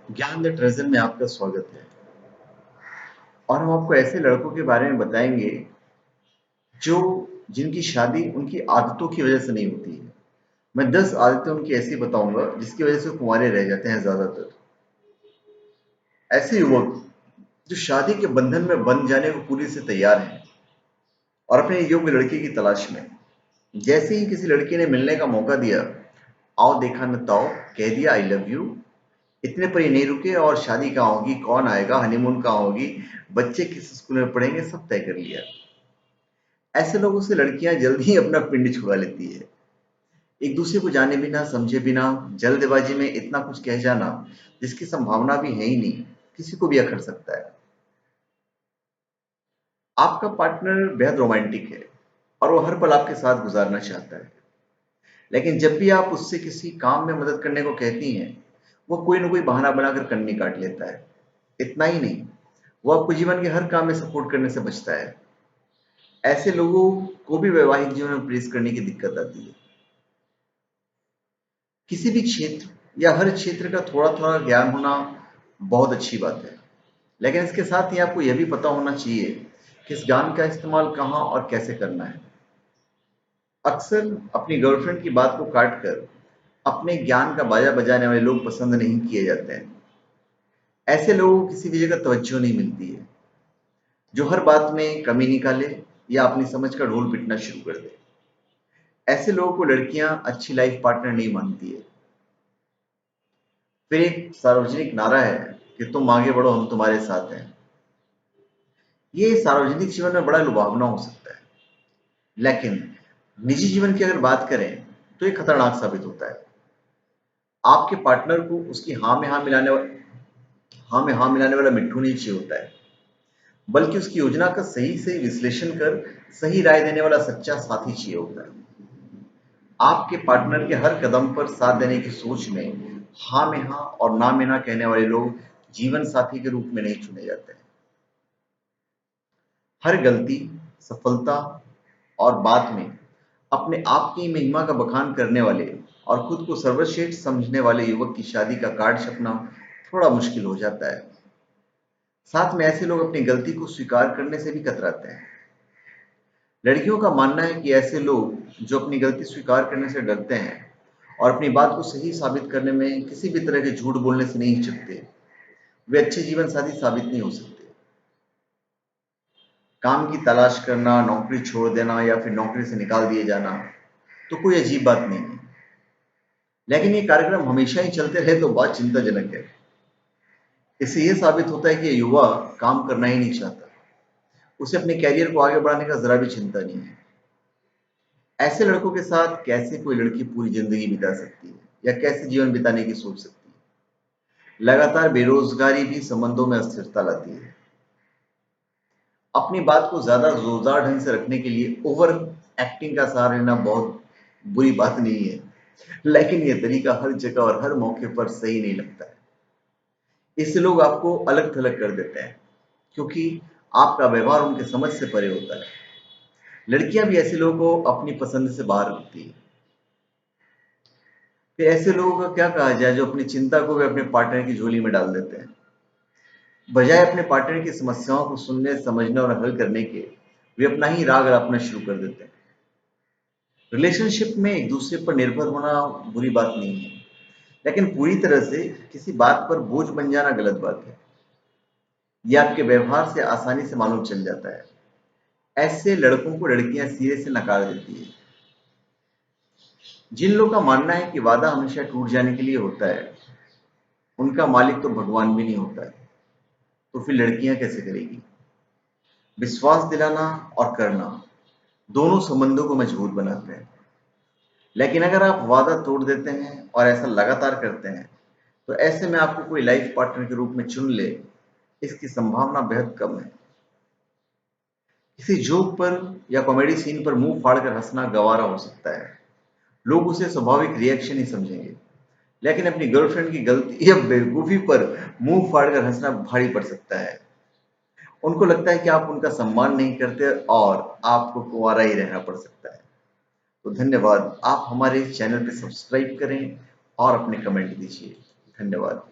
ज्ञान the treasure में आपका स्वागत है। और हम आपको ऐसे लड़कों के बारे में बताएंगे जो जिनकी शादी उनकी आदतों की वजह से नहीं होती है। मैं 10 आदतें उनकी ऐसी बताऊंगा जिसकी वजह से वो कुंवारे रह जाते हैं ज्यादातर। ऐसे युवक जो शादी के बंधन में बंध जाने को पूरी से तैयार हैं और अपने योग्य लड़की की तलाश में। जैसे ही किसी लड़की ने मिलने का मौका दिया, आओ देखा न ताओ, कह दिया आई लव यू, इतने पर ही नहीं रुके और शादी कहाँ होगी, कौन आएगा, हनीमून कहाँ होगी, बच्चे किस स्कूल में पढ़ेंगे, सब तय कर लिया। ऐसे लोगों से लड़कियां जल्दी ही अपना पिंड छुड़ा लेती है। एक दूसरे को जाने बिना समझे बिना जल्दबाजी में इतना कुछ कह जाना जिसकी संभावना भी है ही नहीं, किसी को भी अखर सकता है। आपका पार्टनर बेहद रोमांटिक है और वो हर पल आपके साथ गुजारना चाहता है, लेकिन जब भी आप उससे किसी काम में मदद करने को कहती हैं, वो कोई ना कोई बहाना बनाकर कन्नी काट लेता है। इतना ही नहीं, वो आपको जीवन के हर काम में सपोर्ट करने से बचता है। ऐसे लोगों को भी वैवाहिक जीवन में प्रेस करने की दिक्कत आती है। किसी भी क्षेत्र या हर क्षेत्र का थोड़ा थोड़ा ज्ञान होना बहुत अच्छी बात है, लेकिन इसके साथ ही आपको यह भी पता होना चाहिए कि इस ज्ञान का इस्तेमाल कहाँ और कैसे करना है। अक्सर अपनी गर्लफ्रेंड की बात को काट कर अपने ज्ञान का बाजा बजाने वाले लोग पसंद नहीं किए जाते हैं। ऐसे लोगों को किसी भी जगह तवज्जो नहीं मिलती है, जो हर बात में कमी निकाले या अपनी समझ का ढोल पिटना शुरू कर दे। ऐसे लोगों को लड़कियां अच्छी लाइफ पार्टनर नहीं मानती है। फिर एक सार्वजनिक नारा है कि तुम आगे बढ़ो, हम तुम्हारे साथ हैं। ये सार्वजनिक जीवन में बड़ा लुभावना हो सकता है, लेकिन निजी जीवन की अगर बात करें तो ये खतरनाक साबित होता है। आपके पार्टनर को उसकी हाँ में हाँ मिलाने वाला मिट्ठू नहीं चाहिए होता है, बल्कि उसकी योजना का सही से विश्लेषण कर सही राय देने वाला सच्चा साथी चाहिए होता है। आपके पार्टनर के हर कदम पर साथ देने की सोच में हाँ में हाँ और ना में ना कहने वाले लोग जीवन साथी के रूप में नहीं चुने जाते हैं। हर गलती, सफलता और बात में अपने आप की महिमा का बखान करने वाले और खुद को सर्वश्रेष्ठ समझने वाले युवक की शादी का कार्ड छपना थोड़ा मुश्किल हो जाता है। साथ में ऐसे लोग अपनी गलती को स्वीकार करने से भी कतराते हैं। लड़कियों का मानना है कि ऐसे लोग जो अपनी गलती स्वीकार करने से डरते हैं और अपनी बात को सही साबित करने में किसी भी तरह के झूठ बोलने से नहीं हिचकते, वे अच्छे जीवन साथी साबित नहीं हो सकते। काम की तलाश करना, नौकरी छोड़ देना या फिर नौकरी से निकाल दिए जाना तो कोई अजीब बात नहीं है, लेकिन ये कार्यक्रम हमेशा ही चलते रहे तो बहुत चिंताजनक है। इससे यह साबित होता है कि ये युवा काम करना ही नहीं चाहता, उसे अपने कैरियर को आगे बढ़ाने का जरा भी चिंता नहीं है। ऐसे लड़कों के साथ कैसे कोई लड़की पूरी जिंदगी बिता सकती है या कैसे जीवन बिताने की सोच सकती है। लगातार बेरोजगारी भी संबंधों में अस्थिरता लाती है। अपनी बात को ज्यादा जोरदार ढंग से रखने के लिए ओवर एक्टिंग का सहारा लेना बहुत बुरी बात नहीं है, लेकिन यह तरीका हर जगह और हर मौके पर सही नहीं लगता है। इससे लोग आपको अलग थलग कर देते हैं, क्योंकि आपका व्यवहार उनके समझ से परे होता है। लड़कियां भी ऐसे लोगों को अपनी पसंद से बाहर रखती है। फिर ऐसे लोगों का क्या कहा जाए जो अपनी चिंता को भी अपने पार्टनर की झोली में डाल देते हैं। बजाय अपने पार्टनर की समस्याओं को सुनने, समझने और हल करने के, वे अपना ही राग रचना शुरू कर देते हैं। रिलेशनशिप में एक दूसरे पर निर्भर होना बुरी बात नहीं है, लेकिन पूरी तरह से किसी बात पर बोझ बन जाना गलत बात है। यह आपके व्यवहार से आसानी से मालूम चल जाता है। ऐसे लड़कों को लड़कियां सिरे से नकार देती है। जिन लोगों का मानना है कि वादा हमेशा टूट जाने के लिए होता है, उनका मालिक तो भगवान भी नहीं होता है, तो फिर लड़कियां कैसे करेगी। विश्वास दिलाना और करना दोनों संबंधों को मजबूत बनाते हैं, लेकिन अगर आप वादा तोड़ देते हैं और ऐसा लगातार करते हैं, तो ऐसे में आपको कोई लाइफ पार्टनर के रूप में चुन ले, इसकी संभावना बेहद कम है। किसी जोक पर या कॉमेडी सीन पर मुंह फाड़कर हंसना गवारा हो सकता है, लोग उसे स्वाभाविक रिएक्शन ही समझेंगे, लेकिन अपनी गर्लफ्रेंड की गलती या बेवकूफी पर मुंह फाड़कर हंसना भारी पड़ सकता है। उनको लगता है कि आप उनका सम्मान नहीं करते और आपको कुंवारा ही रहना पड़ सकता है। तो धन्यवाद, आप हमारे चैनल पे सब्सक्राइब करें और अपने कमेंट दीजिए। धन्यवाद।